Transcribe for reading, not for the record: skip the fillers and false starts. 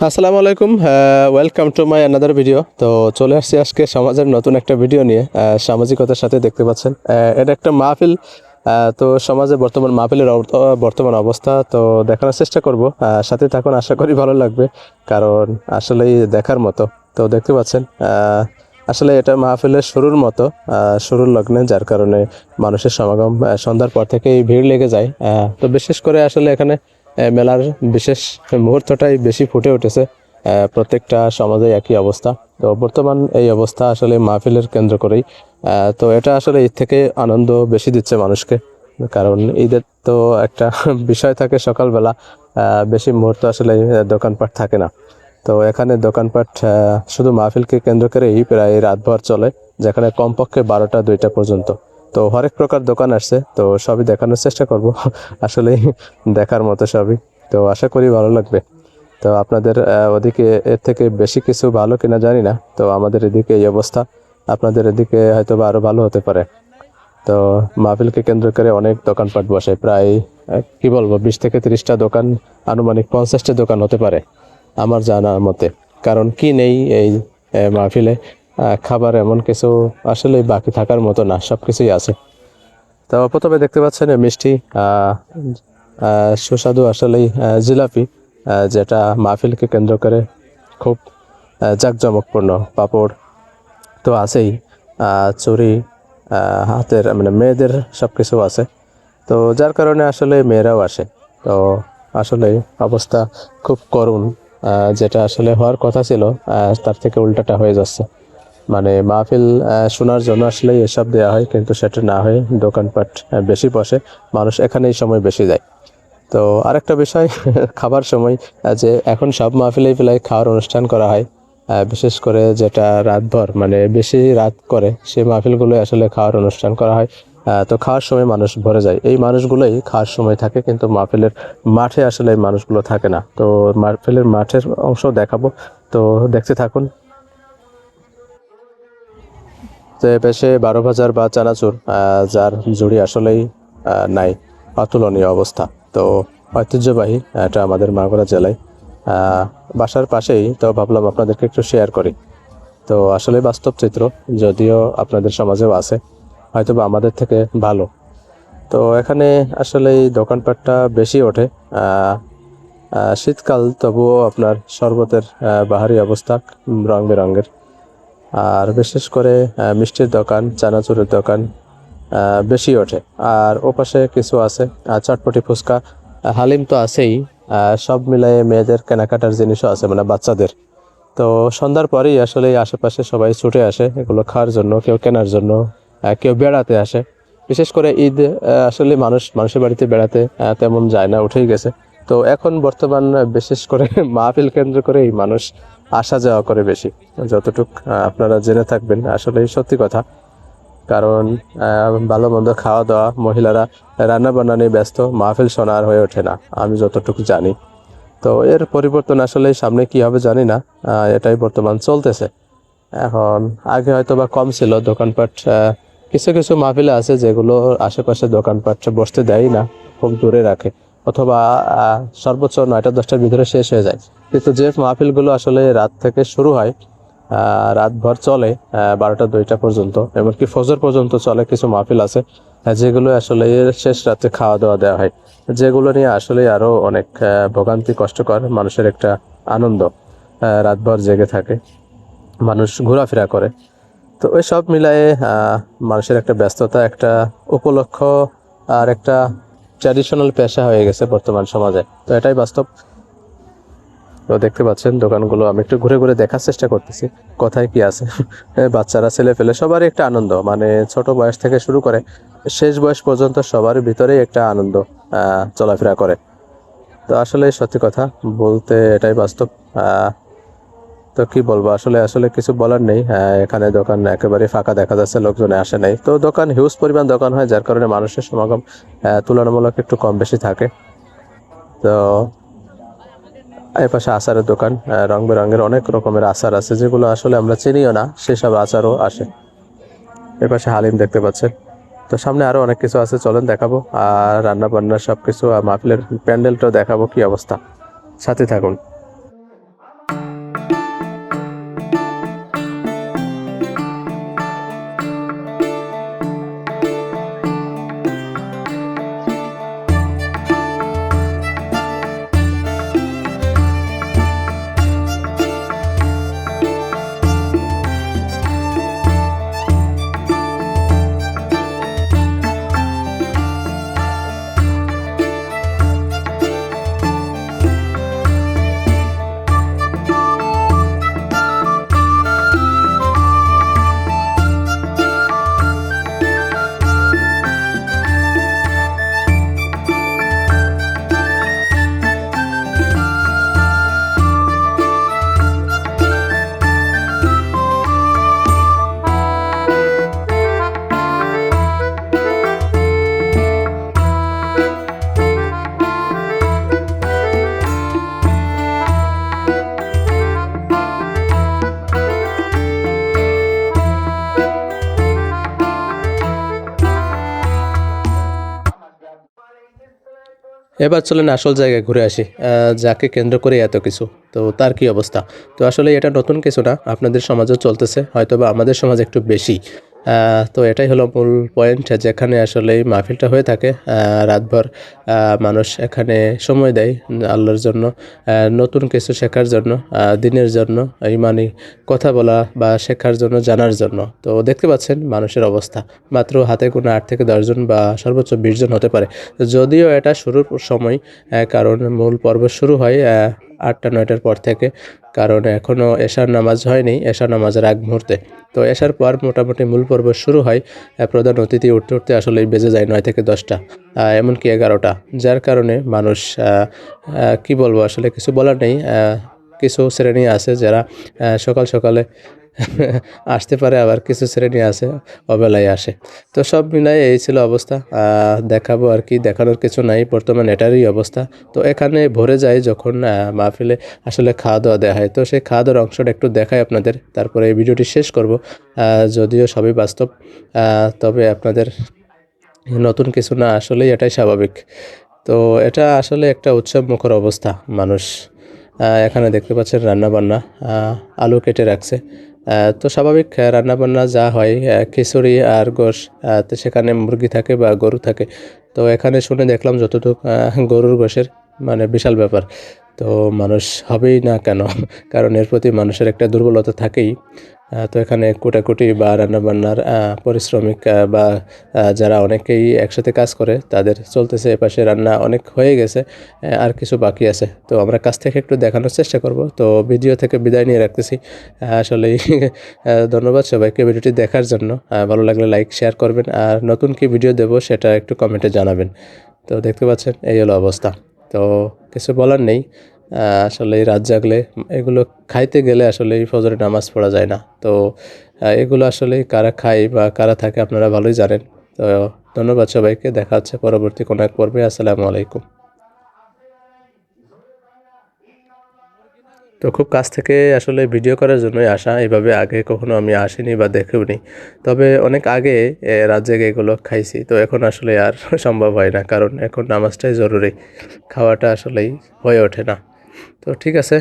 আসসালামু আলাইকুম, welcome to my another video. তো চলে আসছি আজকে সমাজের নতুন একটা ভিডিও নিয়ে। সামাজিকতার সাথে দেখতে পাচ্ছেন এটা একটা মাহফিল। তো সমাজে বর্তমান মাহফিলের বর্তমান অবস্থা তো দেখানোর চেষ্টা করব। সাথে থাকুন, আশা করি ভালো লাগবে, কারণ আসলেই দেখার মতো। তো দেখতে পাচ্ছেন আসলে এটা মাহফিলের শুরুর মতো, শুরুর লগ্নে, যার কারণে মানুষের সমাগম সন্ধ্যার পর থেকেই ভিড় লেগে যায়। তো বিশেষ করে আসলে এখানে মেলার বিশেষ মুহূর্তটাই বেশি ফুটে উঠেছে। প্রত্যেকটা সমাজে একই অবস্থা। তো বর্তমান এই অবস্থা আসলে মাহফিলের কেন্দ্র করেই। তো এটা আসলে ঈদ থেকে আনন্দ বেশি দিচ্ছে মানুষকে, কারণ ঈদের তো একটা বিষয় থাকে সকালবেলা, বেশি মুহূর্ত আসলে দোকানপাট থাকে না। তো এখানে দোকানপাট শুধু মাহফিলকে কেন্দ্র করেই প্রায় রাতভর চলে, যেখানে কমপক্ষে 12টা 2টা পর্যন্ত। তো হরেক প্রকার দোকান আসছে, তো সবই দেখানোর চেষ্টা করব। আসলে দেখার মতো সবই। তো আশা করি ভালো লাগবে। তো আপনাদের ওদিকে এর থেকে বেশি কিছু ভালো কিনা জানি না, তো আমাদের এদিকে এই অবস্থা। আপনাদের এদিকে হয়তো বা আরো ভালো হতে পারে। তো মাহফিলকে কেন্দ্র করে অনেক দোকানপাট বসে, প্রায় কি বলবো 20 থেকে 30টা দোকান, আনুমানিক 50টা দোকান হতে পারে আমার জানা মতে। কারণ কি নেই এই মাহফিলে? খাবার এমন কিছু আসলে বাকি থাকার মতো না, সব কিছুই আছে। তো প্রথমে দেখতে পাচ্ছেন মিষ্টি, সুস্বাদু আসলেই জিলাপি, যেটা মাহফিলকে কেন্দ্র করে খুব জাঁকজমকপূর্ণ। পাঁপড় তো আছেই, চুড়ি, হাতের মানে মেয়েদের সব কিছু আছে। তো যার কারণে আসলে মেয়েরাও আসে। তো আসলে অবস্থা খুব করুণ। যেটা আসলে হওয়ার কথা ছিল তার থেকে উল্টাটা হয়ে যাচ্ছে। মানে মাহফিল শোনার জন্য আসলে এসব দেওয়া হয়, কিন্তু সেটা না হয়ে দোকানপাট বেশি বসে, মানুষ এখানেই সময় বেশি যায়। তো আরেকটা বিষয় খাবার সময়, যে এখন সব মাহফিলেই প্রায় খাওয়ার অনুষ্ঠান করা হয়। বিশেষ করে যেটা রাতভর মানে বেশি রাত করে সেই মাহফিলগুলো আসলে খাওয়ার অনুষ্ঠান করা হয়। তো খাওয়ার সময় মানুষ ভরে যায়, এই মানুষগুলোই খাওয়ার সময় থাকে, কিন্তু মাহফিলের মাঠে আসলে এই মানুষগুলো থাকে না। তো মাহফিলের মাঠের অংশ দেখাবো, তো দেখতে থাকুন। তো এ পাশে 12 ভাজার বা চানাচুর, যার জুড়ি আসলেই নাই, অতুলনীয় অবস্থা। তো ঐতিহ্যবাহী এটা আমাদের মাগুরা জেলায়, বাসার পাশেই, তো ভাবলাম আপনাদেরকে একটু শেয়ার করি। তো আসলে বাস্তব চিত্র, যদিও আপনাদের সমাজেও আছে, হয়তো বা আমাদের থেকে ভালো। তো এখানে আসলে এই দোকানপাটটা বেশি ওঠে শীতকাল, তবুও আপনার শরবতের বাহারি অবস্থা, রং বেরঙের। আর বিশেষ করে মিষ্টির দোকান, চানাচুরের দোকান বেশি ওঠে। আর ওপাশে কিছু আছে চটপটি, ফুচকা, হালিম তো আছেই। সব মিলায়ে মেয়েদের কেনাকাটার জিনিসও আছে, মানে বাচ্চাদের। তো সন্ধ্যার পরেই আসলে এই আশেপাশে সবাই ছুটে আসে এগুলো খাওয়ার জন্য, কেউ কেনার জন্য, কেউ বেড়াতে আসে। বিশেষ করে ঈদ আসলে মানুষের বাড়িতে বেড়াতে তেমন যায় না, উঠেই গেছে। তো এখন বর্তমান বিশেষ করে মাহফিল কেন্দ্র করেই মানুষ আসা যাওয়া করে বেশি, যতটুক আপনারা জেনে থাকবেন। আসলে সত্যি কথা, কারণ ভালো মন্দ খাওয়া দাওয়া, মহিলারা রান্না বান্না নিয়ে ব্যস্ত, মাহফিল শোনা আর হয়ে ওঠে না, আমি যতটুকু জানি। তো এর পরিবর্তন আসলে সামনে কি হবে জানি না, এটাই বর্তমান চলতেছে এখন। আগে হয়তো বা কম ছিল দোকানপাট, কিছু কিছু মাহফিলে আছে যেগুলো আশেপাশে দোকানপাট বসতে দেয় না, খুব দূরে রাখে, অথবা সর্বোচ্চ 9টা 10টার ভিতরে শেষ হয়ে যায়। কিন্তু যে মাহফিলগুলো আসলে রাত থেকে শুরু হয়, রাতভর চলে, 12টা 2টা পর্যন্ত, এমনকি ফজর পর্যন্ত চলে কিছু মাহফিল আছে, যেগুলো আসলে এর শেষ রাতে খাওয়া দাওয়া দেওয়া হয়, যেগুলো নিয়ে আসলে আরো অনেক ভোগান্তি, কষ্টকর। মানুষের একটা আনন্দ, রাতভর জেগে থাকে, মানুষ ঘোরাফেরা করে। তো ওই সব মিলায়ে মানুষের একটা ব্যস্ততা, একটা উপলক্ষ, আর একটা ট্র্যাডিশনাল পেশা হয়ে গেছে বর্তমান সমাজে। তো এটাই বাস্তব। তো দেখতে পাচ্ছেন দোকানগুলো, আমি একটু ঘুরে ঘুরে দেখার চেষ্টা করতেছি কোথায় কি আছে। বাচ্চারা, ছেলে পেলে সবারই একটা আনন্দ, মানে ছোট বয়স থেকে শুরু করে শেষ বয়স পর্যন্ত সবার ভিতরেই একটা আনন্দ চলাফেরা করে। তো আসলে সত্যি কথা বলতে এটাই বাস্তব। তো কি বলবো, আসলে আসলে কিছু বলার নেই। এখানে দোকান একেবারে ফাঁকা দেখা যাচ্ছে, লোকজনে আসে নাই। তো দোকান হিউজ পরিমাণ দোকান হয়, যার কারণে মানুষের সমাগম তুলনামূলক একটু কম বেশি থাকে। তো এই পাশে আচারের দোকান, রং বেরঙের অনেক রকমের আচার আছে, যেগুলো আসলে আমরা চিনিও না, সেসব আচারও আসে। এর পাশে হালিম দেখতে পাচ্ছেন। তো সামনে আরো অনেক কিছু আছে, চলেন দেখাবো। আর রান্না বান্না সবকিছু, মাহফিলের প্যান্ডেলটাও দেখাবো কি অবস্থা, সাথে থাকুন। এবার চলেন আসল জায়গায় ঘুরে আসি, যাকে কেন্দ্র করে এত কিছু, তো তার কি অবস্থা। তো আসলে এটা নতুন কিছু না, আপনাদের সমাজেও চলতেছে, হয়তোবা আমাদের সমাজ একটু বেশি। তো এটাই হলো মূল পয়েন্ট, যেখানে আসলে এই মাহফিলটা হয়ে থাকে। রাতভর মানুষ এখানে সময় দেয় আল্লাহর জন্য, নতুন কিছু শেখার জন্য, দিনের জন্য, ইমানি কথা বলা বা শেখার জন্য, জানার জন্য। তো দেখতে পাচ্ছেন মানুষের অবস্থা, মাত্র হাতে গোনা 8 থেকে 10 জন বা সর্বোচ্চ 20 জন হতে পারে। যদিও এটা শুরুর সময়, কারণ মূল পর্ব শুরু হয় 8টা-9টার পর থেকে, কারণ এখনও এশার নামাজ হয়নি, এশার নামাজের আগ মুহূর্তে। তো এশার পর মোটামুটি মূল পর্ব শুরু হয়। প্রধান অতিথি উঠতে উঠতে আসলেই বেজে যায় 9 থেকে 10টা, এমনকি 11টা। যার কারণে মানুষ কি বলবো, আসলে কিছু বলার নেই। কিছু শ্রেণী আছে যারা সকাল সকালে আসতে পারে, আবার কিছু শ্রেণী আছে অবেলায় আসে। তো সব মিলাই এই ছিল অবস্থা। দেখাবো আর কি, দেখানোর কিছু নাই, বর্তমান এটারই অবস্থা। তো এখানে ভরে যায় যখন মাহফিলে আসলে খাওয়া দাওয়া দেওয়া হয়। তো সেই খাওয়া দাওয়ার অংশটা একটু দেখাই আপনাদের, তারপরে এই ভিডিওটি শেষ করব। যদিও সবই বাস্তব, তবে আপনাদের নতুন কিছু না, আসলেই এটাই স্বাভাবিক। তো এটা আসলে একটা উৎসব মুখর অবস্থা। মানুষ এখানে দেখতে পাচ্ছেন রান্নাবান্না, আলু কেটে রাখছে। তো স্বাভাবিক রান্নাবান্না যা হয়, খিচুড়ি আর গোশ, তো সেখানে মুরগি থাকে বা গরু থাকে। তো এখানে শুনে দেখলাম যতটুকু, গরুর গোশের মানে বিশাল ব্যাপার। তো মানুষ হবেই না কেন, কারণ এর প্রতি মানুষের একটা দুর্বলতা থাকেই। তো এখানে কুটাকুটি বা রান্নাবান্নার পরিশ্রমিক বা যারা অনেকেই একসাথে কাজ করে, তাদের চলতেছে। এপাশে রান্না অনেক হয়ে গেছে, আর কিছু বাকি আছে। তো আমরা কাছ থেকে একটু দেখানোর চেষ্টা করব। তো ভিডিও থেকে বিদায় নিয়ে রাখতেছি। আসলেই ধন্যবাদ সবাইকে ভিডিওটি দেখার জন্য। ভালো লাগলে লাইক শেয়ার করবেন, আর নতুন কি ভিডিও দেব সেটা একটু কমেন্টে জানাবেন। তো দেখতে পাচ্ছেন এই হলো অবস্থা। তো কিছু বলার নেই। আসলে এই রাত জাগলে এগুলো খাইতে গেলে আসলে এই ফজরের নামাজ পড়া যায় না। তো এগুলো আসলে কারা খায় বা কারা থাকে আপনারা ভালোই জানেন। তো ধন্যবাদ সবাইকে, দেখা হচ্ছে পরবর্তী কোনো এক পর্বে। আসসালামু আলাইকুম। তো খুব কাছ থেকে আসলে ভিডিও করার জন্যই আসা, এভাবে আগে কখনো আমি আসিনি বা দেখেওনি। তবে অনেক আগে রাত জেগে এগুলো খাইছি। তো এখন আসলে আর সম্ভব হয় না, কারণ এখন নামাজটাই জরুরি, খাওয়াটা আসলেই হয়ে ওঠে না। তো ঠিক আছে।